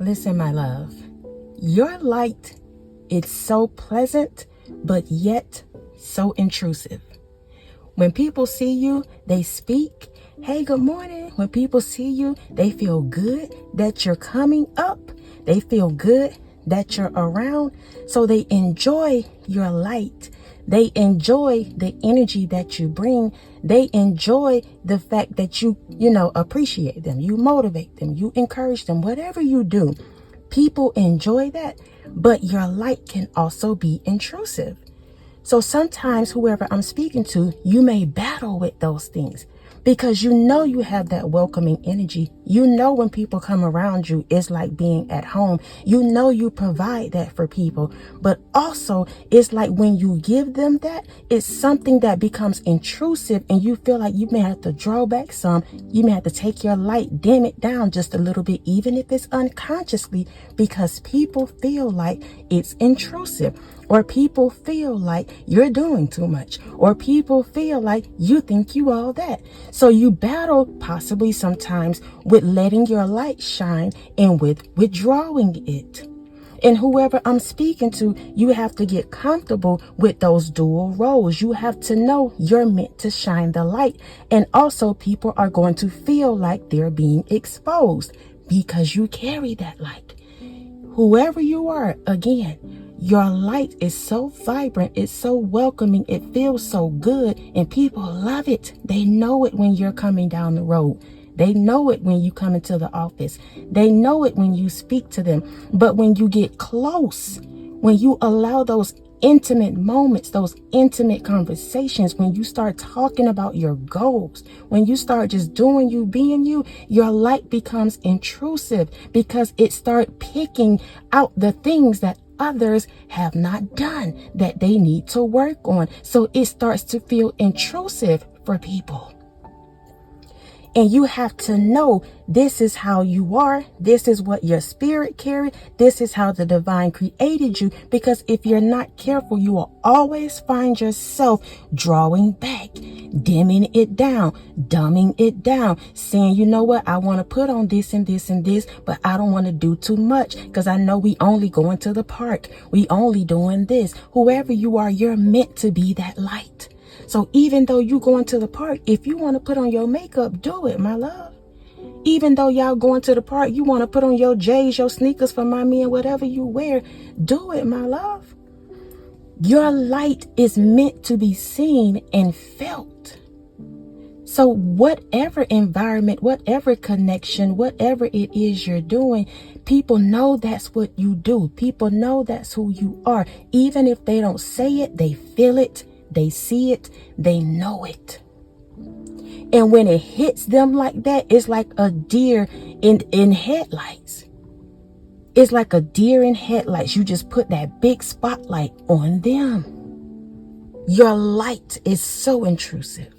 Listen, my love, your light is so pleasant, but yet so intrusive. When people see you, they speak, hey, good morning. When people see you, they feel good that you're coming up. They feel good that you're around. So they enjoy your light. They enjoy the energy that you bring. They enjoy the fact that you appreciate them. You motivate them. You encourage them. Whatever you do, people enjoy that. But your light can also be intrusive. So sometimes whoever I'm speaking to, you may battle with those things because you know you have that welcoming energy. You know when people come around you, it's like being at home. You know you provide that for people. But also, it's like when you give them that, it's something that becomes intrusive and you feel like you may have to draw back some. You may have to take your light, dim it down just a little bit, even if it's unconsciously, because people feel like it's intrusive. Or people feel like you're doing too much. Or people feel like you think you all that. So you battle possibly sometimes with letting your light shine and with withdrawing it. And whoever I'm speaking to, you have to get comfortable with those dual roles. You have to know you're meant to shine the light. And also people are going to feel like they're being exposed because you carry that light. Whoever you are, again, your light is so vibrant, it's so welcoming, it feels so good, and people love it. They know it when you're coming down the road. They know it when you come into the office. They know it when you speak to them. But when you get close, when you allow those intimate moments, those intimate conversations, when you start talking about your goals, when you start just doing you, being you, your light becomes intrusive because it starts picking out the things that others have not done that they need to work on. So it starts to feel intrusive for people. And you have to know this is how you are. This is what your spirit carries. This is how the divine created you. Because if you're not careful, you will always find yourself drawing back, dimming it down, dumbing it down, saying, you know what, I want to put on this and this and this, but I don't want to do too much because I know we only going to the park. We only doing this. Whoever you are, you're meant to be that light. So even though you going to the park, if you want to put on your makeup, do it, my love. Even though y'all going to the park, you want to put on your J's, your sneakers for my men, whatever you wear, do it, my love. Your light is meant to be seen and felt. So whatever environment, whatever connection, whatever it is you're doing, people know that's what you do. People know that's who you are. Even if they don't say it, they feel it. They see it, they know it. And when it hits them like that, it's like a deer in headlights. It's like a deer in headlights. You just put that big spotlight on them. Your light is so intrusive.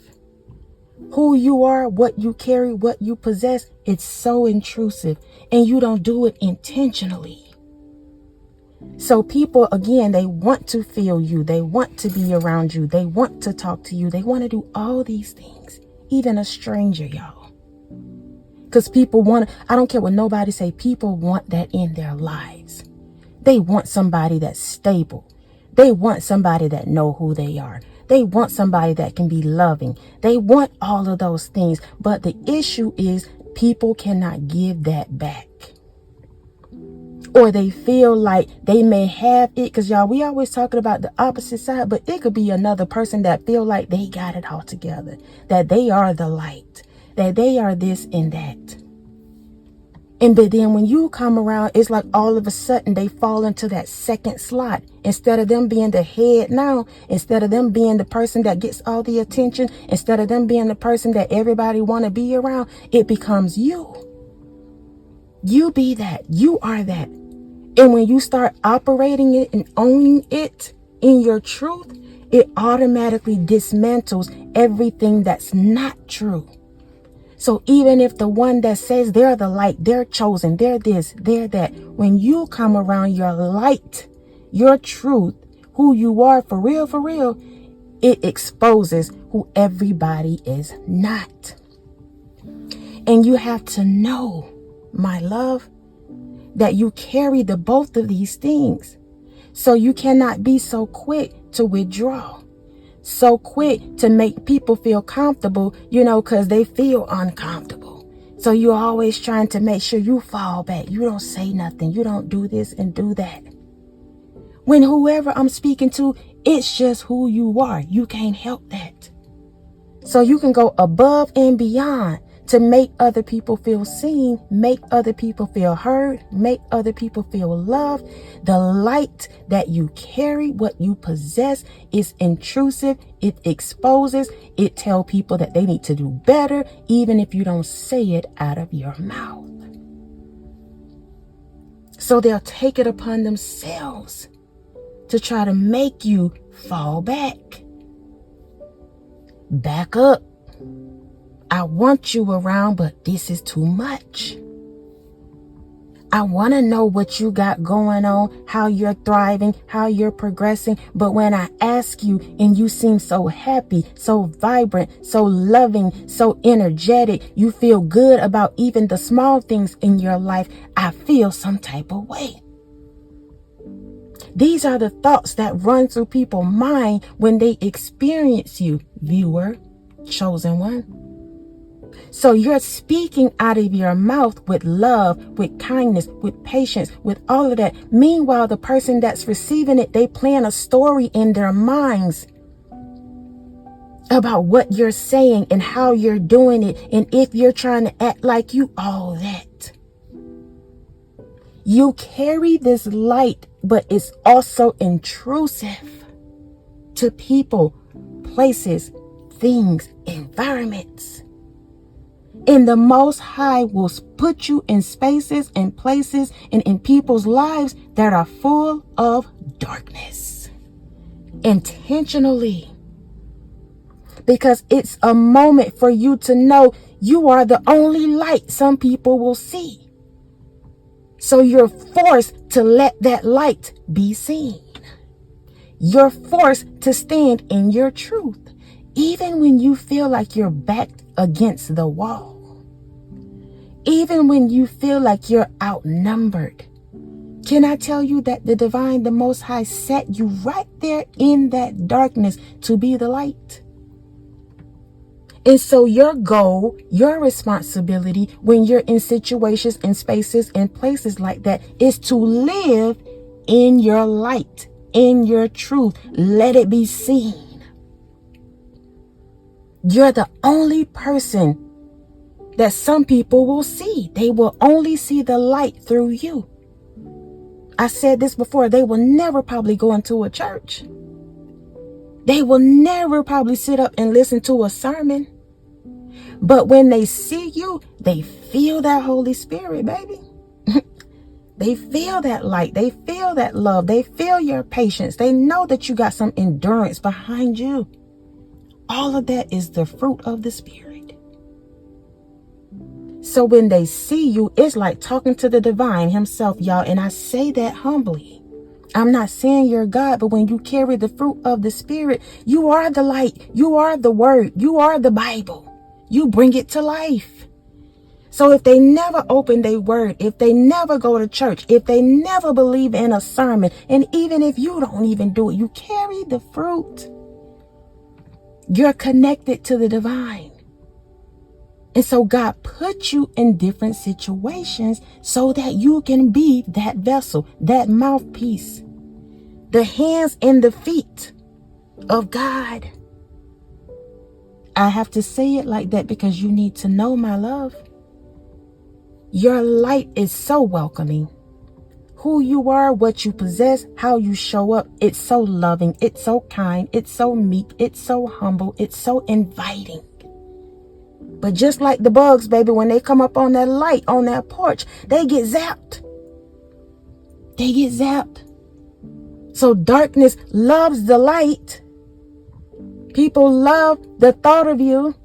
Who you are, what you carry, what you possess, it's so intrusive. And you don't do it intentionally. So people, again, they want to feel you. They want to be around you. They want to talk to you. They want to do all these things. Even a stranger, y'all. Because people want, I don't care what nobody say, people want that in their lives. They want somebody that's stable. They want somebody that know who they are. They want somebody that can be loving. They want all of those things. But the issue is people cannot give that back. Or they feel like they may have it, because y'all, we always talking about the opposite side, but it could be another person that feel like they got it all together, that they are the light, that they are this and that. And but then when you come around, it's like all of a sudden they fall into that second slot. Instead of them being the head now, instead of them being the person that gets all the attention, instead of them being the person that everybody want to be around, it becomes you. You be that. You are that. And when you start operating it and owning it in your truth, it automatically dismantles everything that's not true. So even if the one that says they're the light, they're chosen, they're this, they're that, when you come around your light, your truth, who you are for real, it exposes who everybody is not. And you have to know, my love, that you carry the both of these things. So you cannot be so quick to withdraw, so quick to make people feel comfortable, because they feel uncomfortable. So you're always trying to make sure you fall back. You don't say nothing. You don't do this and do that. When whoever I'm speaking to, it's just who you are. You can't help that. So you can go above and beyond to make other people feel seen, make other people feel heard, make other people feel loved. The light that you carry, what you possess, is intrusive. It exposes. It tells people that they need to do better, even if you don't say it out of your mouth. So they'll take it upon themselves to try to make you fall back. Back up. I want you around, but this is too much. I want to know what you got going on, how you're thriving, how you're progressing. But when I ask you and you seem so happy, so vibrant, so loving, so energetic, you feel good about even the small things in your life, I feel some type of way. These are the thoughts that run through people's mind when they experience you, viewer, chosen one. So you're speaking out of your mouth with love, with kindness, with patience, with all of that. Meanwhile, the person that's receiving it, they plan a story in their minds about what you're saying and how you're doing it. And if you're trying to act like you, all that. You carry this light, but it's also intrusive to people, places, things, environments. And the Most High will put you in spaces and places and in people's lives that are full of darkness. Intentionally. Because it's a moment for you to know you are the only light some people will see. So you're forced to let that light be seen. You're forced to stand in your truth, even when you feel like you're backed against the wall. Even when you feel like you're outnumbered. Can I tell you that the divine, the Most High, set you right there in that darkness to be the light? And so your goal, your responsibility when you're in situations and spaces and places like that is to live in your light, in your truth. Let it be seen. You're the only person that some people will see. They will only see the light through you. I said this before. They will never probably go into a church. They will never probably sit up and listen to a sermon. But when they see you, they feel that Holy Spirit, baby. They feel that light. They feel that love. They feel your patience. They know that you got some endurance behind you. All of that is the fruit of the Spirit. So when they see you, it's like talking to the divine himself, y'all. And I say that humbly. I'm not saying you're God, but when you carry the fruit of the Spirit, you are the light. You are the word. You are the Bible. You bring it to life. So if they never open their word, if they never go to church, if they never believe in a sermon, and even if you don't even do it, you carry the fruit. You're connected to the divine. And so God put you in different situations so that you can be that vessel, that mouthpiece, the hands and the feet of God. I have to say it like that because you need to know, my love. Your light is so welcoming. Who you are, what you possess, how you show up. It's so loving. It's so kind. It's so meek. It's so humble. It's so inviting. But just like the bugs, baby, when they come up on that light, on that porch, they get zapped. They get zapped. So darkness loves the light. People love the thought of you.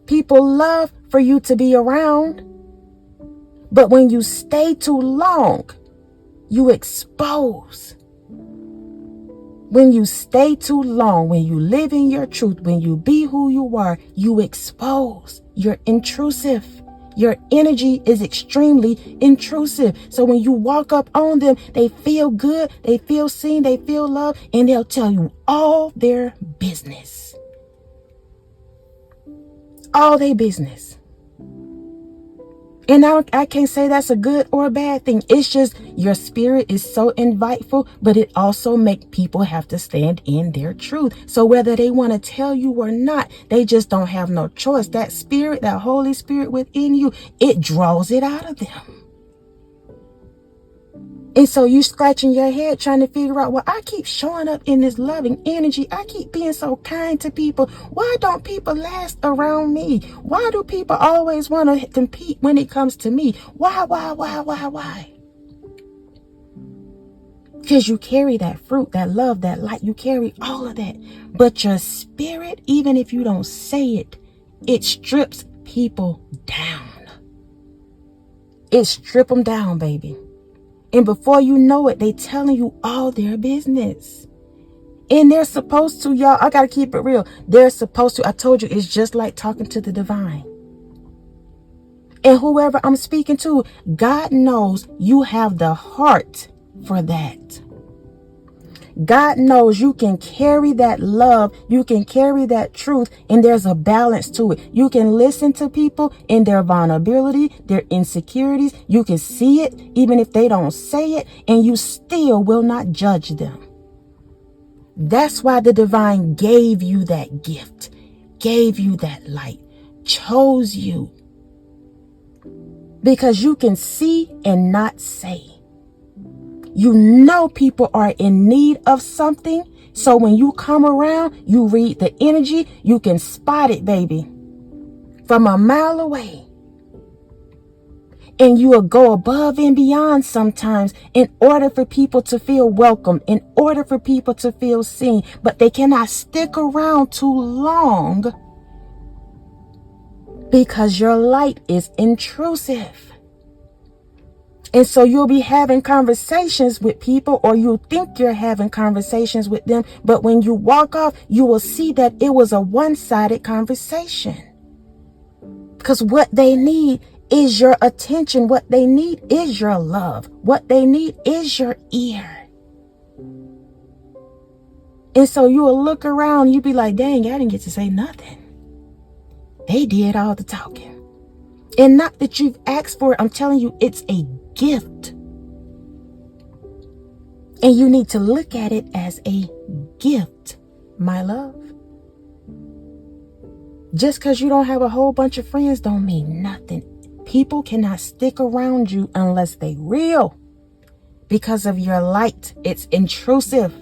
People love for you to be around. But when you stay too long, you expose. When you stay too long, when you live in your truth, when you be who you are, you expose. You're intrusive. Your energy is extremely intrusive. So when you walk up on them, they feel good, they feel seen, they feel loved, and they'll tell you all their business. All their business. And I can't say that's a good or a bad thing. It's just your spirit is so inviteful, but it also makes people have to stand in their truth. So whether they want to tell you or not, they just don't have no choice. That spirit, that Holy Spirit within you, it draws it out of them. And so you scratching your head trying to figure out, well, I keep showing up in this loving energy. I keep being so kind to people. Why don't people last around me? Why do people always want to compete when it comes to me? Why? Because you carry that fruit, that love, that light. You carry all of that. But your spirit, even if you don't say it, it strips people down. It strip them down, baby. And before you know it, they telling you all their business. And they're supposed to, y'all, I got to keep it real. They're supposed to. I told you, it's just like talking to the divine. And whoever I'm speaking to, God knows you have the heart for that. God knows you can carry that love, you can carry that truth, and there's a balance to it. You can listen to people in their vulnerability, their insecurities. You can see it, even if they don't say it, and you still will not judge them. That's why the divine gave you that gift, gave you that light, chose you. Because you can see and not say. You know people are in need of something. So when you come around, you read the energy. You can spot it, baby, from a mile away. And you will go above and beyond sometimes in order for people to feel welcome, in order for people to feel seen. But they cannot stick around too long because your light is intrusive. And so you'll be having conversations with people, or you think you're having conversations with them. But when you walk off, you will see that it was a one-sided conversation. Because what they need is your attention. What they need is your love. What they need is your ear. And so you will look around, you be like, dang, I didn't get to say nothing. They did all the talking. And not that you've asked for it. I'm telling you, it's a gift. And you need to look at it as a gift, my love. Just because you don't have a whole bunch of friends don't mean nothing. People cannot stick around you unless they real. Because of your light, it's intrusive.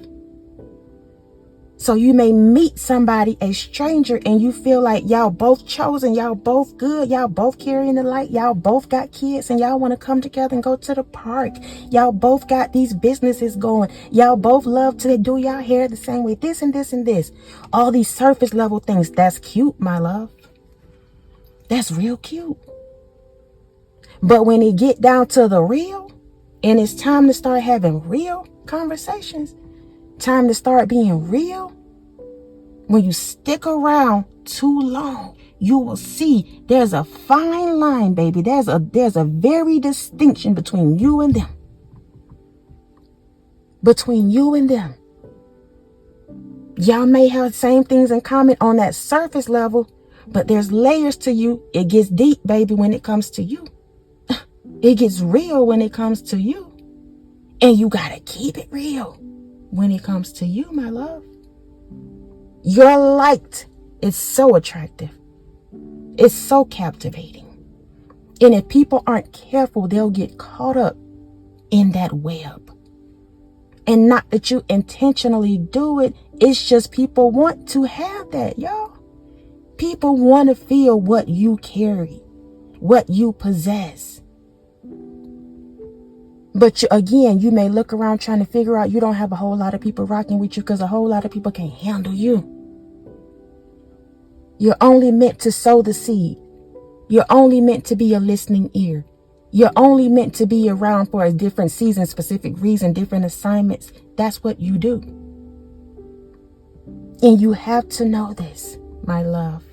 So you may meet somebody, a stranger, and you feel like y'all both chosen, y'all both good, y'all both carrying the light, y'all both got kids, and y'all want to come together and go to the park. Y'all both got these businesses going. Y'all both love to do y'all hair the same way, this and this and this. All these surface level things, that's cute, my love. That's real cute. But when it get down to the real, and it's time to start having real conversations, time to start being real. When you stick around too long, you will see there's a fine line, baby. There's a very distinction between you and them. Between you and them. Y'all may have the same things in common on that surface level, but there's layers to you. It gets deep, baby, when it comes to you. It gets real when it comes to you. And you gotta keep it real when it comes to you, my love. Your light is so attractive. It's so captivating. And if people aren't careful, they'll get caught up in that web. And not that you intentionally do it. It's just people want to have that, y'all. People want to feel what you carry, what you possess. But you may look around trying to figure out you don't have a whole lot of people rocking with you because a whole lot of people can't handle you. You're only meant to sow the seed. You're only meant to be a listening ear. You're only meant to be around for a different season, specific reason, different assignments. That's what you do. And you have to know this, my love.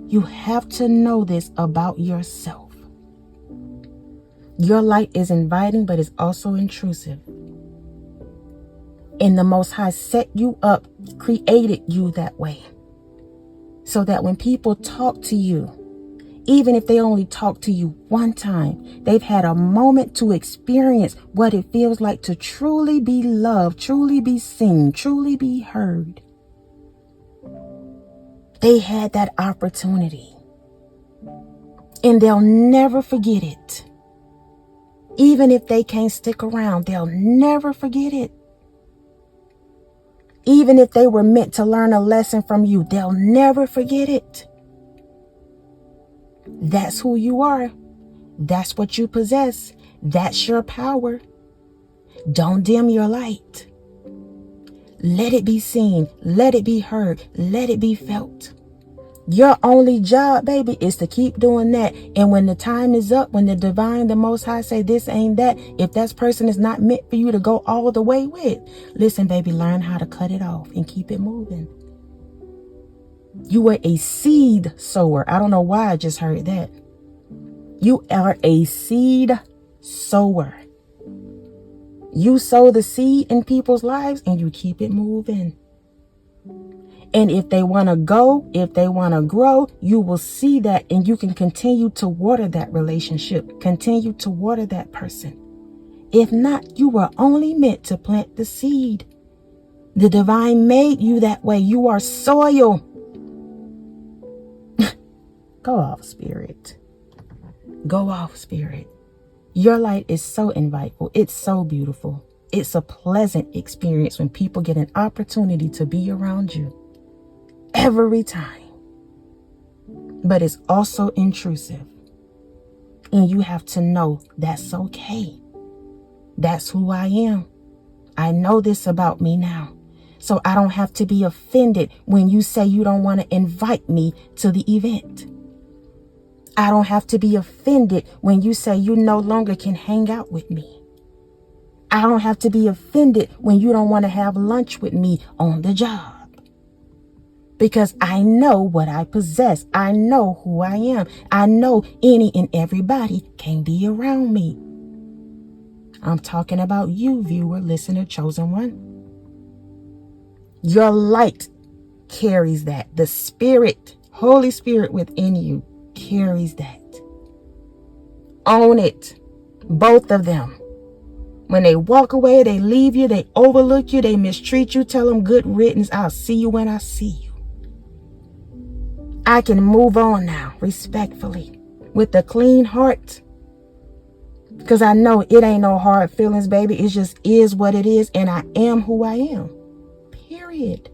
You have to know this about yourself. Your light is inviting, but it's also intrusive. And the Most High set you up, created you that way. So that when people talk to you, even if they only talk to you one time, they've had a moment to experience what it feels like to truly be loved, truly be seen, truly be heard. They had that opportunity. And they'll never forget it. Even if they can't stick around, they'll never forget it. Even if they were meant to learn a lesson from you, they'll never forget it. That's who you are. That's what you possess. That's your power. Don't dim your light. Let it be seen. Let it be heard. Let it be felt. Your only job, baby, is to keep doing that. And when the time is up, when the divine, the Most High say this ain't that, if that person is not meant for you to go all the way with, listen, baby, learn how to cut it off and keep it moving. You were a seed sower. I don't know why I just heard that. You are a seed sower. You sow the seed in people's lives and you keep it moving. And if they want to go, if they want to grow, you will see that and you can continue to water that relationship, continue to water that person. If not, you were only meant to plant the seed. The divine made you that way. You are soil. Go off, spirit. Go off, spirit. Your light is so inviteful. It's so beautiful. It's a pleasant experience when people get an opportunity to be around you. Every time. But it's also intrusive. And you have to know that's okay. That's who I am. I know this about me now. So I don't have to be offended when you say you don't want to invite me to the event. I don't have to be offended when you say you no longer can hang out with me. I don't have to be offended when you don't want to have lunch with me on the job. Because I know what I possess. I know who I am. I know any and everybody can be around me. I'm talking about you, viewer, listener, chosen one. Your light carries that. The Spirit, Holy Spirit within you carries that. Own it. Both of them. When they walk away, they leave you, they overlook you, they mistreat you, tell them good riddance. I'll see you when I see you. I can move on now, respectfully, with a clean heart. Because I know it ain't no hard feelings, baby. It just is what it is, and I am who I am. Period.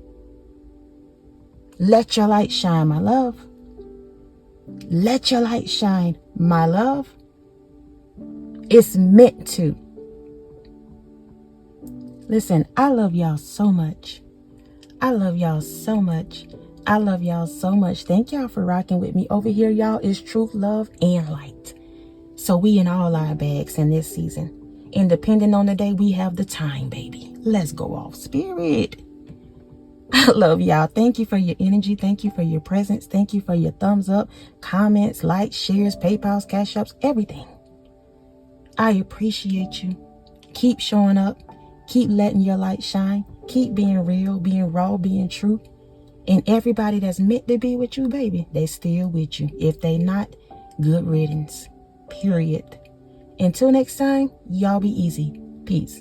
Let your light shine, my love. Let your light shine, my love. It's meant to. Listen, I love y'all so much. I love y'all so much. I love y'all so much. Thank y'all for rocking with me. Over here, y'all, is truth, love, and light. So we in all our bags in this season. And depending on the day, we have the time, baby. Let's go off, spirit. I love y'all. Thank you for your energy. Thank you for your presence. Thank you for your thumbs up, comments, likes, shares, PayPals, Cashaps, everything. I appreciate you. Keep showing up. Keep letting your light shine. Keep being real, being raw, being true. And everybody that's meant to be with you, baby, they still with you. If they not, good riddance. Period. Until next time, y'all be easy. Peace.